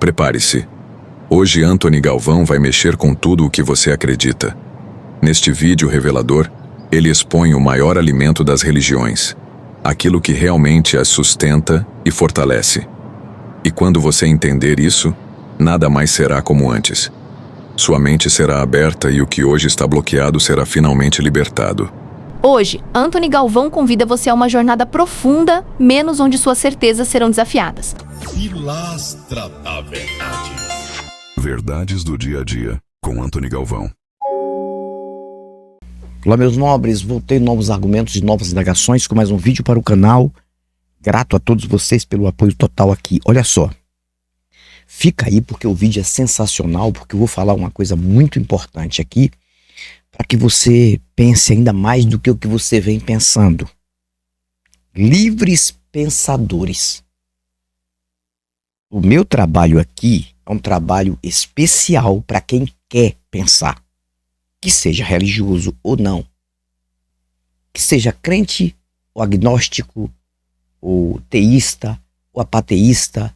Prepare-se. Hoje Anthony Galvão vai mexer com tudo o que você acredita. Neste vídeo revelador, ele expõe o maior alimento das religiões, aquilo que realmente as sustenta e fortalece. E quando você entender isso, nada mais será como antes. Sua mente será aberta e o que hoje está bloqueado será finalmente libertado. Hoje, Anthony Galvão convida você a uma jornada profunda, menos onde suas certezas serão desafiadas. Pilastra da Verdade. Verdades do dia a dia, com Anthony Galvão. Olá, meus nobres, voltei novos argumentos e novas indagações com mais um vídeo para o canal. Grato a todos vocês pelo apoio total aqui. Olha só, fica aí porque o vídeo é sensacional, porque eu vou falar uma coisa muito importante aqui, para que você pense ainda mais do que o que você vem pensando. Livres pensadores. O meu trabalho aqui é um trabalho especial para quem quer pensar, que seja religioso ou não, que seja crente ou agnóstico, ou teísta, ou apateísta,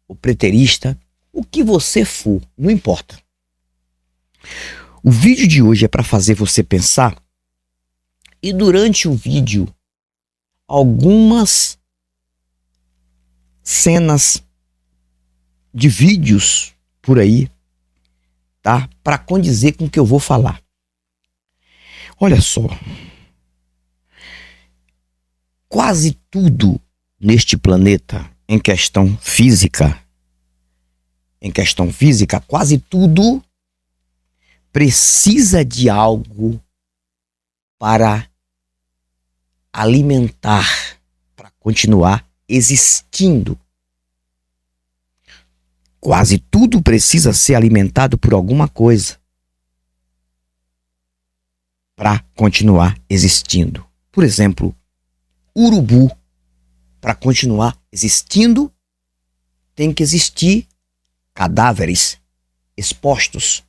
ou preterista, o que você for, não importa. O vídeo de hoje é para fazer você pensar, e durante o vídeo, algumas cenas de vídeos por aí, tá? Para condizer com o que eu vou falar. Olha só, quase tudo neste planeta, em questão física, quase tudo precisa de algo para alimentar, para continuar existindo. Quase tudo precisa ser alimentado por alguma coisa para continuar existindo. Por exemplo, urubu, para continuar existindo, tem que existir cadáveres expostos,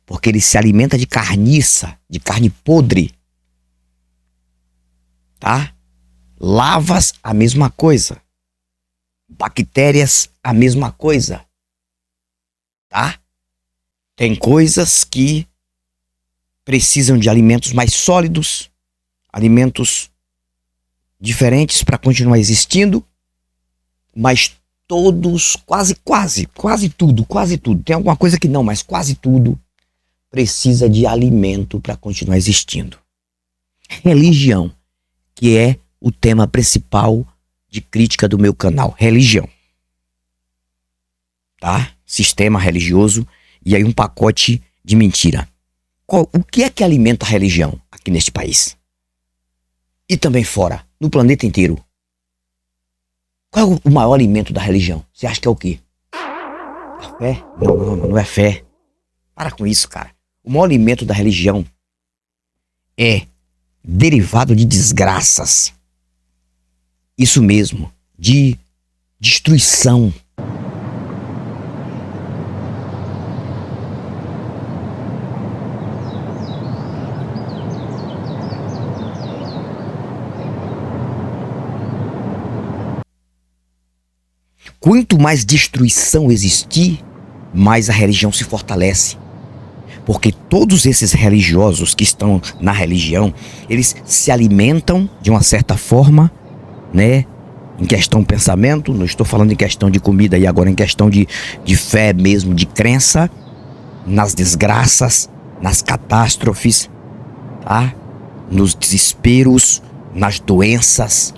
porque ele se alimenta de carniça, de carne podre, tá? Lavas, a mesma coisa. Bactérias, a mesma coisa, tá? Tem coisas que precisam de alimentos mais sólidos, alimentos diferentes para continuar existindo, mas todos, quase tudo, tem alguma coisa que não, mas quase tudo precisa de alimento para continuar existindo. Religião, que é o tema principal de crítica do meu canal, religião, tá? Sistema religioso e aí um pacote de mentira. O que é que alimenta a religião aqui neste país? E também fora, no planeta inteiro. Qual é o maior alimento da religião? Você acha que é o quê? A fé? Não é fé. Para com isso, cara. O maior alimento da religião é derivado de desgraças. Isso mesmo, de destruição. Quanto mais destruição existir, mais a religião se fortalece. Porque todos esses religiosos que estão na religião, eles se alimentam de uma certa forma, né? Em questão de pensamento, não estou falando em questão de comida e agora em questão de fé mesmo, de crença, nas desgraças, nas catástrofes, tá? Nos desesperos, nas doenças,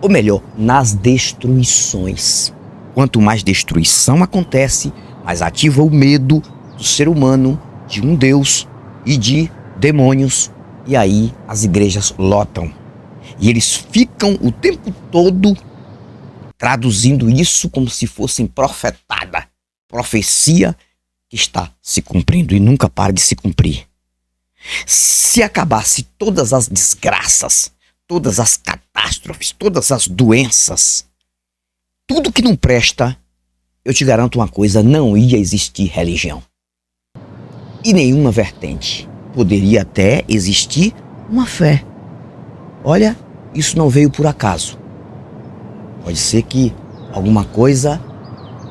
ou melhor, nas destruições. Quanto mais destruição acontece, mais ativa o medo do ser humano, de um Deus e de demônios. E aí as igrejas lotam. E eles ficam o tempo todo traduzindo isso como se fosse profetada. Profecia que está se cumprindo e nunca para de se cumprir. Se acabasse todas as desgraças, todas as catástrofes, todas as doenças, tudo que não presta, eu te garanto uma coisa, não ia existir religião. E nenhuma vertente. Poderia até existir uma fé. Olha, isso não veio por acaso. Pode ser que alguma coisa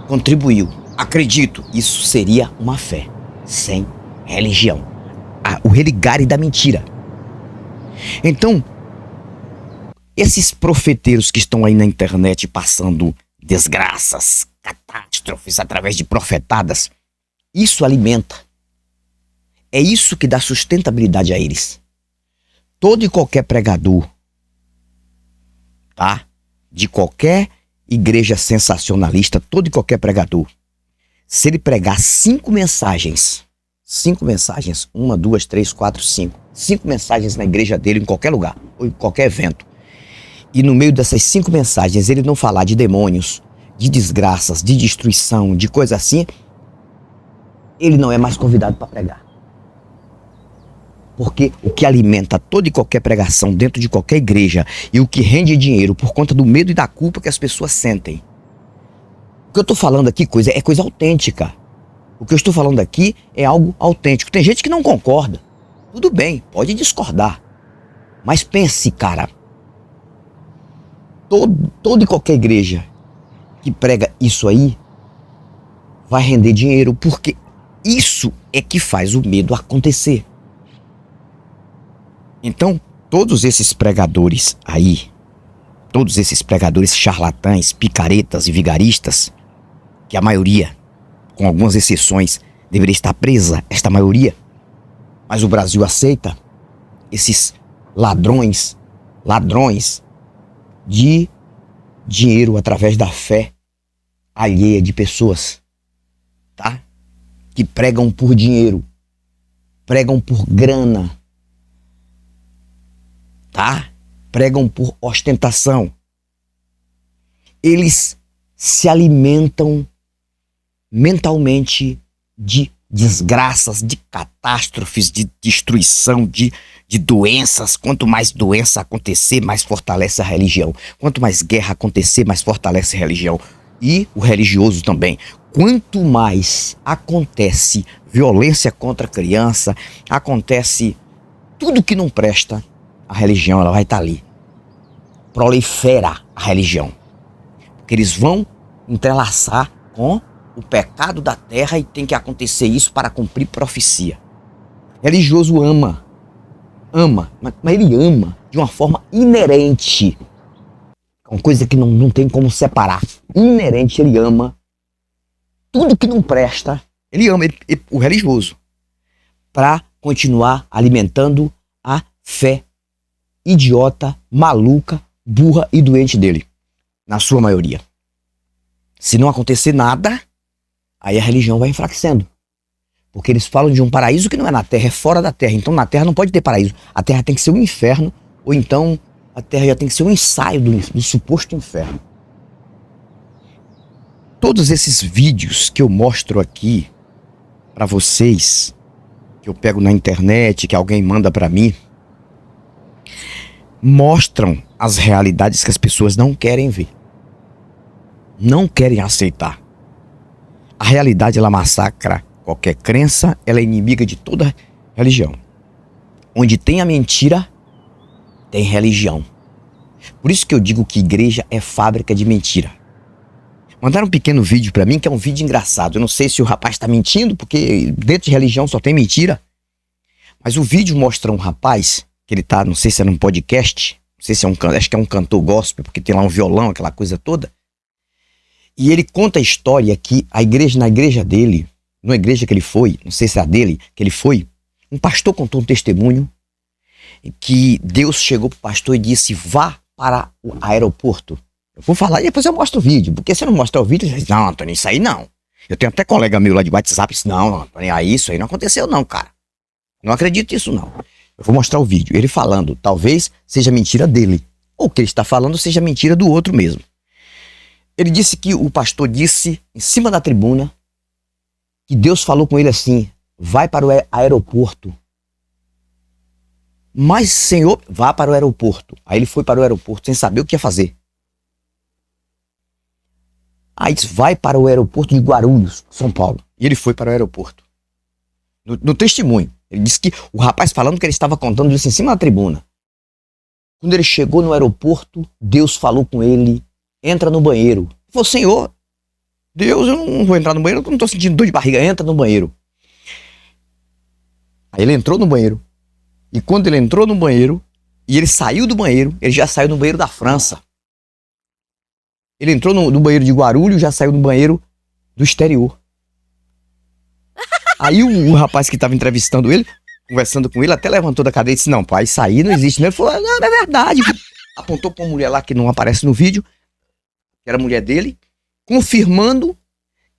contribuiu. acredito. Isso seria uma fé sem religião. O religare da mentira. Então, esses profeteiros que estão aí na internet passando desgraças, catástrofes através de profetadas, isso alimenta. É isso que dá sustentabilidade a eles. Todo e qualquer pregador, tá? De qualquer igreja sensacionalista, todo e qualquer pregador, se ele pregar 5 mensagens, 1, 2, 3, 4, 5 mensagens na igreja dele, em qualquer lugar, ou em qualquer evento, e no meio dessas 5 mensagens ele não falar de demônios, de desgraças, de destruição, de coisa assim, ele não é mais convidado para pregar. Porque o que alimenta toda e qualquer pregação dentro de qualquer igreja e o que rende dinheiro por conta do medo e da culpa que as pessoas sentem. O que eu estou falando aqui é coisa autêntica. O que eu estou falando aqui é algo autêntico. Tem gente que não concorda. Tudo bem, pode discordar. Mas pense, cara. Toda e qualquer igreja que prega isso aí vai render dinheiro, porque isso é que faz o medo acontecer. Então, todos esses pregadores aí, todos esses pregadores charlatães, picaretas e vigaristas, que a maioria, com algumas exceções, deveria estar presa, esta maioria, mas o Brasil aceita esses ladrões de dinheiro através da fé alheia de pessoas, tá? Que pregam por dinheiro, pregam por grana, tá? Pregam por ostentação. Eles se alimentam mentalmente de desgraças, de catástrofes, de destruição, de doenças. Quanto mais doença acontecer, mais fortalece a religião. Quanto mais guerra acontecer, mais fortalece a religião. E o religioso também. Quanto mais acontece violência contra a criança, acontece tudo que não presta, a religião ela vai estar ali. Prolifera a religião. Porque eles vão entrelaçar com o pecado da terra e tem que acontecer isso para cumprir profecia. Religioso ama, mas ele ama de uma forma inerente. Uma coisa que não tem como separar. Inerente, ele ama tudo que não presta. Ele ama o religioso para continuar alimentando a fé idiota, maluca, burra e doente dele, na sua maioria. Se não acontecer nada, aí a religião vai enfraquecendo. Porque eles falam de um paraíso que não é na terra, é fora da terra. Então na terra não pode ter paraíso. A terra tem que ser um inferno, ou então a terra já tem que ser um ensaio do suposto inferno. Todos esses vídeos que eu mostro aqui para vocês, que eu pego na internet, que alguém manda para mim, mostram as realidades que as pessoas não querem ver. Não querem aceitar. A realidade, ela massacra qualquer crença, ela é inimiga de toda religião. Onde tem a mentira, tem religião. Por isso que eu digo que igreja é fábrica de mentira. Mandaram um pequeno vídeo pra mim, que é um vídeo engraçado. Eu não sei se o rapaz tá mentindo, porque dentro de religião só tem mentira. Mas o vídeo mostra um rapaz, que ele tá, não sei se é num podcast, não sei se é acho que é um cantor gospel, porque tem lá um violão, aquela coisa toda. E ele conta a história que na igreja dele, numa igreja que ele foi, não sei se é a dele, que ele foi, um pastor contou um testemunho que Deus chegou pro pastor e disse: vá para o aeroporto. Eu vou falar e depois eu mostro o vídeo, porque se eu não mostrar o vídeo, você diz: não, Antônio, isso aí não. Eu tenho até colega meu lá de WhatsApp, disse: não, Antônio, isso aí não aconteceu não, cara. Não acredito nisso não. Eu vou mostrar o vídeo, ele falando, talvez seja mentira dele, ou o que ele está falando seja mentira do outro mesmo. Ele disse que o pastor disse, em cima da tribuna, que Deus falou com ele assim: vai para o aeroporto. Mas, Senhor, vá para o aeroporto. Aí ele foi para o aeroporto sem saber o que ia fazer. Aí disse: vai para o aeroporto de Guarulhos, São Paulo. E ele foi para o aeroporto. No testemunho, ele disse que o rapaz falando que ele estava contando isso em cima da tribuna. Quando ele chegou no aeroporto, Deus falou com ele: entra no banheiro. Ele falou: Senhor, Deus, eu não vou entrar no banheiro, eu não tô sentindo dor de barriga. Entra no banheiro. Aí ele entrou no banheiro. E quando ele entrou no banheiro, e ele saiu do banheiro, ele já saiu no banheiro da França. Ele entrou no banheiro de Guarulhos, já saiu no banheiro do exterior. Aí o rapaz que estava entrevistando ele, conversando com ele, até levantou da cadeira e disse, não, pai, isso aí não existe. Ele falou, não, é verdade. Apontou para uma mulher lá que não aparece no vídeo, que era a mulher dele, confirmando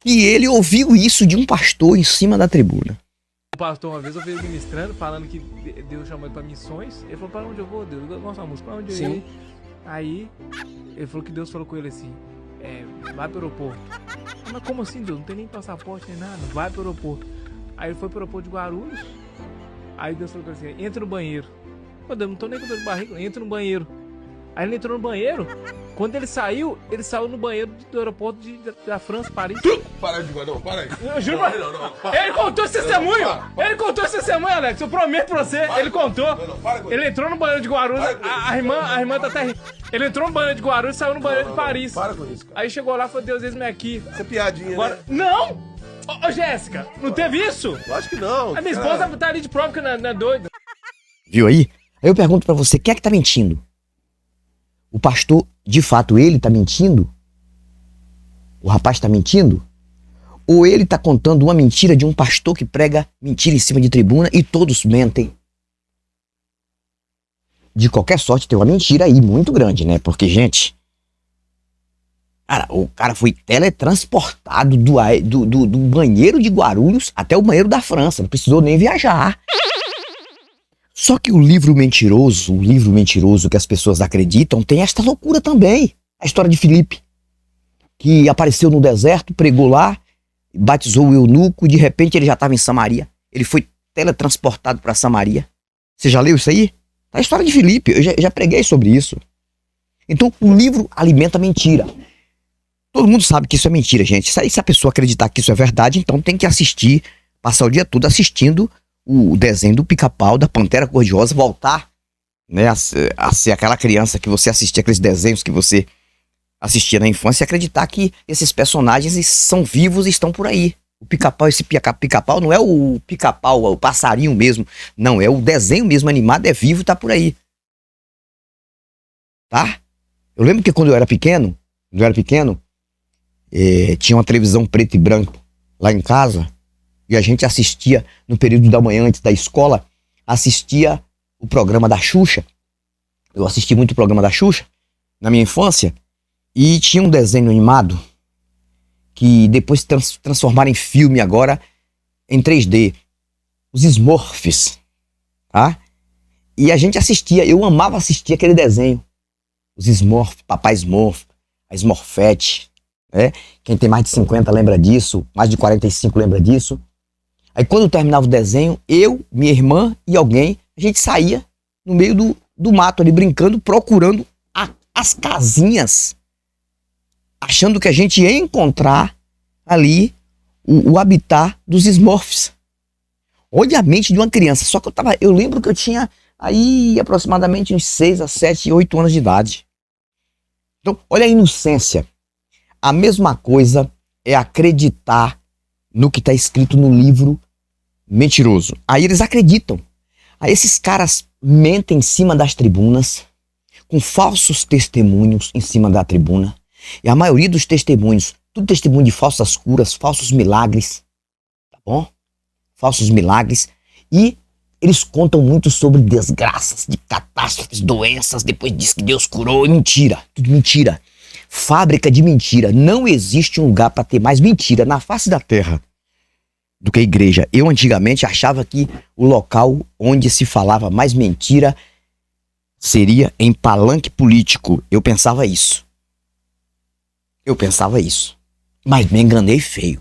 que ele ouviu isso de um pastor em cima da tribuna. O pastor uma vez eu vi ele ministrando, falando que Deus chamou ele pra missões. Ele falou, para onde eu vou, Deus? Eu gosto da música, para onde eu vou? Aí, ele falou que Deus falou com ele assim, vai pro aeroporto. Mas como assim, Deus? Não tem nem passaporte, nem nada. Vai pro aeroporto. Aí ele foi pro aeroporto de Guarulhos. Aí Deus falou com ele assim, entra no banheiro. Pô, Deus, não tô nem com dor de barriga, entra no banheiro. Aí ele entrou no banheiro. Quando ele saiu no banheiro do aeroporto da França, Paris. Para de não, para aí. Eu juro, ele contou esse testemunho. Ele contou esse testemunho, Alex. Eu prometo pra você. Ele contou. Ele entrou no banheiro de Guarulhos. A irmã tá até rindo. Ele entrou no banheiro de Guarulhos e saiu no banheiro de Paris. Para com isso, cara. Aí chegou lá e falou, Deus, eis-me aqui. Isso é piadinha, Agora... né? Não! Ô, Jéssica, não teve isso? Eu acho que não. A minha esposa tá ali de prova que não é doida. Viu aí? Aí eu pergunto pra você, quem é que tá mentindo? O pastor, de fato, ele tá mentindo? O rapaz tá mentindo? Ou ele tá contando uma mentira de um pastor que prega mentira em cima de tribuna e todos mentem? De qualquer sorte, tem uma mentira aí muito grande, né? Porque, gente, cara, o cara foi teletransportado do banheiro de Guarulhos até o banheiro da França. Não precisou nem viajar. Só que o livro mentiroso que as pessoas acreditam, tem esta loucura também. A história de Filipe, que apareceu no deserto, pregou lá, batizou o eunuco e de repente ele já estava em Samaria. Ele foi teletransportado para Samaria. Você já leu isso aí? A história de Filipe, eu já preguei sobre isso. Então o livro alimenta mentira. Todo mundo sabe que isso é mentira, gente. Se a pessoa acreditar que isso é verdade, então tem que assistir, passar o dia todo assistindo o desenho do Pica-Pau, da Pantera Cor-de-Rosa, voltar, né, a ser aquela criança que você assistia, aqueles desenhos que você assistia na infância, e acreditar que esses personagens são vivos e estão por aí. O Pica-Pau, esse Pica-Pau não é o Pica-Pau, o passarinho mesmo, não, é o desenho mesmo animado, é vivo e tá por aí. Tá? Eu lembro que quando eu era pequeno, tinha uma televisão preto e branco lá em casa, e a gente assistia, no período da manhã antes da escola, assistia o programa da Xuxa. Eu assisti muito o programa da Xuxa na minha infância, e tinha um desenho animado que depois transformaram em filme agora em 3D. Os Smurfs, tá? E a gente assistia, eu amava assistir aquele desenho. Os Smurfs, Papai Smurf, a Smurfette, né? Quem tem mais de 50 lembra disso, mais de 45 lembra disso. Aí quando terminava o desenho, eu, minha irmã e alguém, a gente saía no meio do mato ali brincando, procurando as casinhas, achando que a gente ia encontrar ali o habitat dos Smurfs. Olha a mente de uma criança, só que eu lembro que eu tinha aí aproximadamente uns 6 a 7, 8 anos de idade. Então, olha a inocência. A mesma coisa é acreditar no que está escrito no livro mentiroso. Aí eles acreditam. Aí esses caras mentem em cima das tribunas, com falsos testemunhos em cima da tribuna. E a maioria dos testemunhos, tudo testemunho de falsas curas, falsos milagres, tá bom? Falsos milagres. E eles contam muito sobre desgraças, de catástrofes, doenças, depois diz que Deus curou, e mentira, tudo mentira. Fábrica de mentira. Não existe um lugar para ter mais mentira na face da terra do que a igreja. Eu antigamente achava que o local onde se falava mais mentira seria em palanque político. Eu pensava isso. Mas me enganei feio.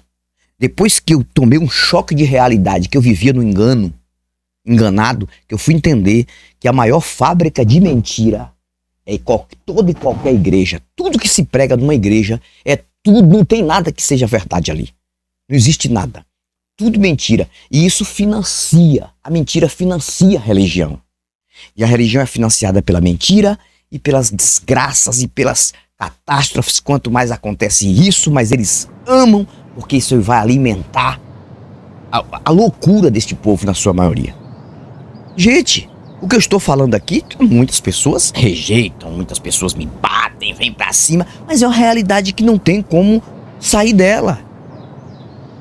Depois que eu tomei um choque de realidade, que eu vivia no enganado, que eu fui entender que a maior fábrica de mentira é toda e qualquer igreja. Tudo que se prega numa igreja é tudo, não tem nada que seja verdade ali. Não existe nada. Tudo mentira. E isso financia. A mentira financia a religião. E a religião é financiada pela mentira e pelas desgraças e pelas catástrofes, quanto mais acontece isso, mais eles amam, porque isso vai alimentar a loucura deste povo na sua maioria. Gente, o que eu estou falando aqui, muitas pessoas rejeitam, muitas pessoas me batem, vêm pra cima, mas é uma realidade que não tem como sair dela.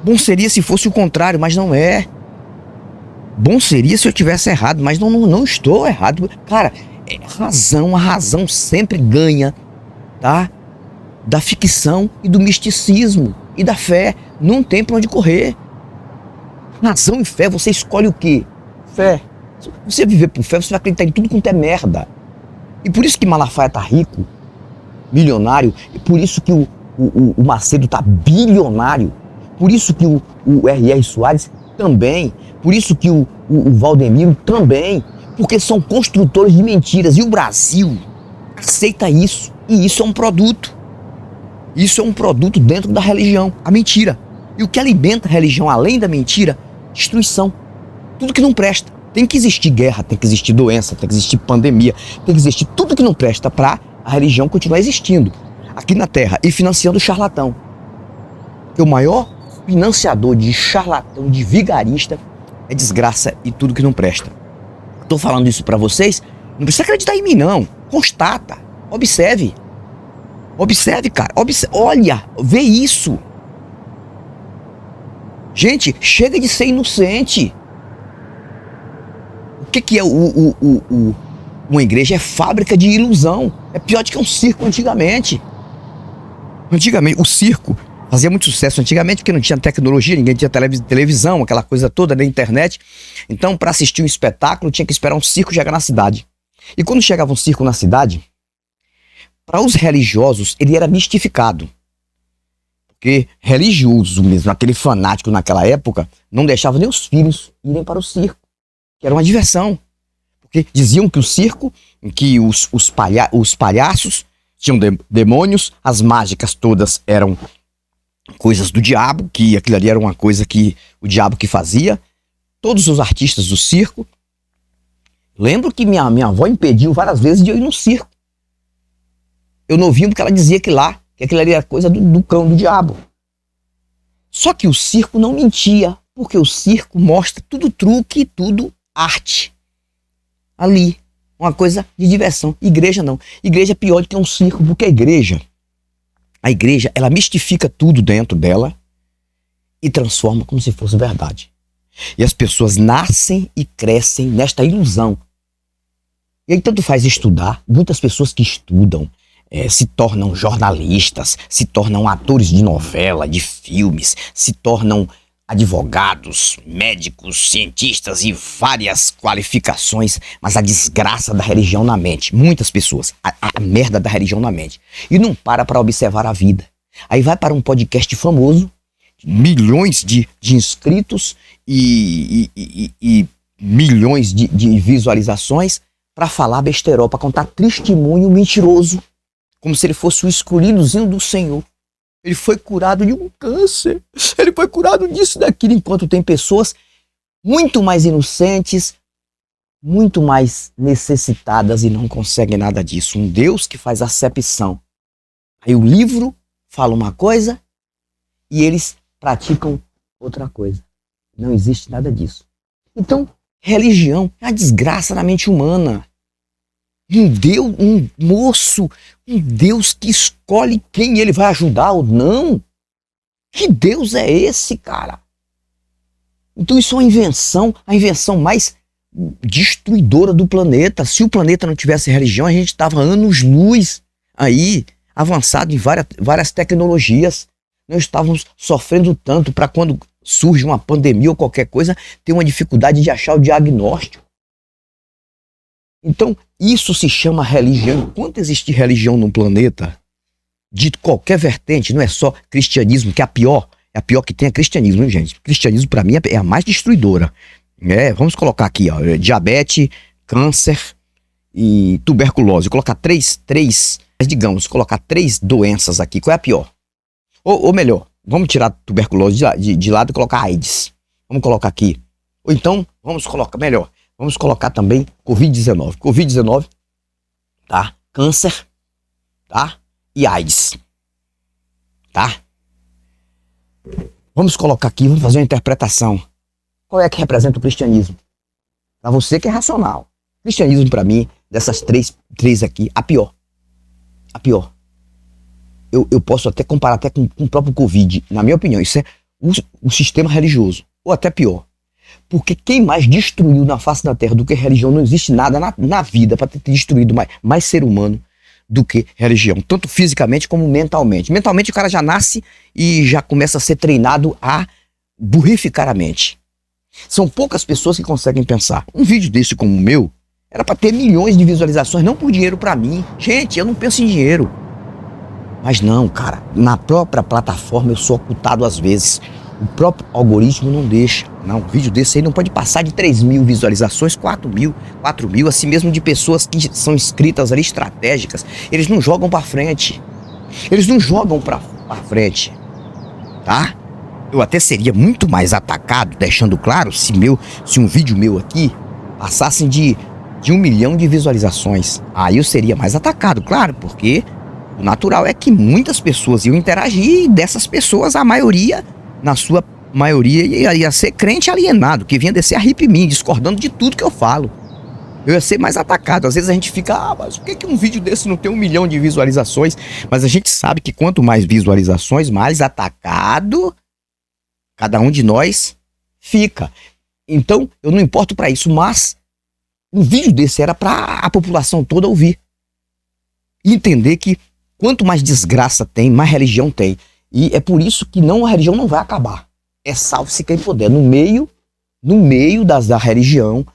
Bom seria se fosse o contrário, mas não é. Bom seria se eu tivesse errado, mas não estou errado. Cara, a razão sempre ganha, tá? Da ficção e do misticismo e da fé. Não tem pra onde correr. Razão e fé, você escolhe o quê? Fé. Se você viver por fé, você vai acreditar em tudo quanto é merda. E por isso que Malafaia tá rico, milionário, e por isso que o Macedo tá bilionário, por isso que o R.R. Soares também, por isso que o Valdemiro também, porque são construtores de mentiras. E o Brasil aceita isso. E isso é um produto. Isso é um produto dentro da religião, a mentira. E o que alimenta a religião, além da mentira? Destruição. Tudo que não presta. Tem que existir guerra, tem que existir doença, tem que existir pandemia, tem que existir tudo que não presta para a religião continuar existindo aqui na Terra e financiando o charlatão. Porque o maior financiador de charlatão, de vigarista, é desgraça e tudo que não presta. Tô falando isso para vocês, não precisa acreditar em mim não. Constata, observe. Observe, cara. Olha, vê isso. Gente, chega de ser inocente. O que é uma igreja? É fábrica de ilusão. É pior do que um circo antigamente. Antigamente, o circo fazia muito sucesso antigamente porque não tinha tecnologia, ninguém tinha televisão, aquela coisa toda, nem internet. Então, para assistir um espetáculo, tinha que esperar um circo chegar na cidade. E quando chegava um circo na cidade, para os religiosos, ele era mistificado. Porque religioso mesmo, aquele fanático naquela época, não deixava nem os filhos irem para o circo, que era uma diversão. Porque diziam que o circo, que os palhaços tinham demônios, as mágicas todas eram coisas do diabo, que aquilo ali era uma coisa que o diabo que fazia. Todos os artistas do circo. Lembro que minha avó impediu várias vezes de eu ir no circo. Eu não via porque ela dizia que aquilo ali era coisa do cão, do diabo. Só que o circo não mentia, porque o circo mostra tudo truque e tudo arte. Ali, uma coisa de diversão. Igreja não. Igreja é pior do que um circo, porque a igreja, ela mistifica tudo dentro dela e transforma como se fosse verdade. E as pessoas nascem e crescem nesta ilusão. E aí tanto faz estudar, muitas pessoas que estudam se tornam jornalistas, se tornam atores de novela, de filmes, se tornam advogados, médicos, cientistas e várias qualificações, mas a desgraça da religião na mente. Muitas pessoas, a merda da religião na mente. E não para observar a vida. Aí vai para um podcast famoso, milhões de inscritos e milhões de visualizações para falar besteirol, para contar testemunho mentiroso, como se ele fosse o escolhidozinho do Senhor. Ele foi curado de um câncer, ele foi curado disso e daquilo, enquanto tem pessoas muito mais inocentes, muito mais necessitadas e não conseguem nada disso. Um Deus que faz acepção. Aí o livro fala uma coisa e eles praticam outra coisa. Não existe nada disso. Então, religião é a desgraça na mente humana. Um Deus, um Deus que escolhe quem ele vai ajudar ou não. Que Deus é esse, cara? Então isso é uma invenção, a invenção mais destruidora do planeta. Se o planeta não tivesse religião, a gente estava anos-luz aí, avançado em várias tecnologias. Nós estávamos sofrendo tanto para quando surge uma pandemia ou qualquer coisa, ter uma dificuldade de achar o diagnóstico. Então, isso se chama religião. Enquanto existir religião no planeta, de qualquer vertente, não é só cristianismo, que é a pior que tem é cristianismo, hein, gente? Cristianismo, para mim, é a mais destruidora. Vamos colocar aqui, ó, diabetes, câncer e tuberculose. Colocar três, digamos, colocar 3 doenças aqui. Qual é a pior? Ou melhor, vamos tirar tuberculose de lado e colocar AIDS. Vamos colocar aqui. Ou então, vamos colocar também Covid-19. Covid-19, tá? Câncer, tá? e AIDS. Tá? Vamos colocar aqui, vamos fazer uma interpretação. Qual é que representa o cristianismo? Pra você que é racional. O cristianismo, pra mim, dessas três aqui, a pior. A pior. Eu posso até comparar até com o próprio Covid. Na minha opinião, isso é o sistema religioso. Ou até pior. Porque quem mais destruiu na face da terra do que religião, não existe nada na vida para ter destruído mais ser humano do que religião. Tanto fisicamente como mentalmente. Mentalmente o cara já nasce e já começa a ser treinado a burrificar a mente. São poucas pessoas que conseguem pensar. Um vídeo desse como o meu era para ter milhões de visualizações, não por dinheiro para mim. Gente, eu não penso em dinheiro. Mas não, cara, na própria plataforma eu sou ocultado às vezes. O próprio algoritmo não deixa. Não, um vídeo desse aí não pode passar de 3.000 visualizações, 4.000, assim mesmo de pessoas que são inscritas ali, estratégicas. Eles não jogam pra frente. Eles não jogam pra frente. Tá? Eu até seria muito mais atacado, deixando claro, se um vídeo meu aqui passasse de 1 milhão de visualizações. Aí eu seria mais atacado, claro, porque o natural é que muitas pessoas iam interagir e dessas pessoas, a maioria, na sua maioria, ia ser crente alienado, que vinha descer a ripa em mim, discordando de tudo que eu falo. Eu ia ser mais atacado. Às vezes a gente fica, mas por que um vídeo desse não tem 1 milhão de visualizações? Mas a gente sabe que quanto mais visualizações, mais atacado cada um de nós fica. Então, eu não importo pra isso, mas um vídeo desse era pra a população toda ouvir. E entender que quanto mais desgraça tem, mais religião tem. E é por isso que a religião não vai acabar. É salve-se quem puder. No meio da religião,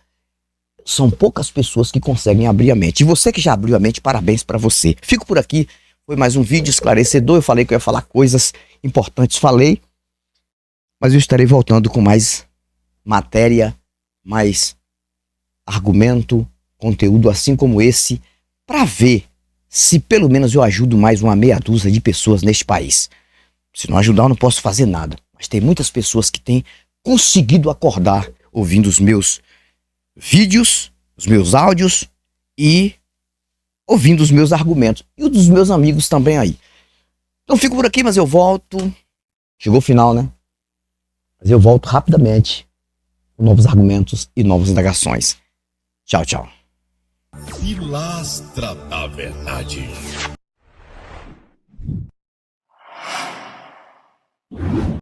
são poucas pessoas que conseguem abrir a mente. E você que já abriu a mente, parabéns pra você. Fico por aqui. Foi mais um vídeo esclarecedor. Eu falei que eu ia falar coisas importantes, falei. Mas eu estarei voltando com mais matéria, mais argumento, conteúdo assim como esse, pra ver se pelo menos eu ajudo mais uma meia dúzia de pessoas neste país. Se não ajudar, eu não posso fazer nada. Mas tem muitas pessoas que têm conseguido acordar ouvindo os meus vídeos, os meus áudios e ouvindo os meus argumentos. E os dos meus amigos também aí. Então fico por aqui, mas eu volto. Chegou o final, né? Mas eu volto rapidamente com novos argumentos e novas indagações. Tchau, tchau. Pilastra da Verdade.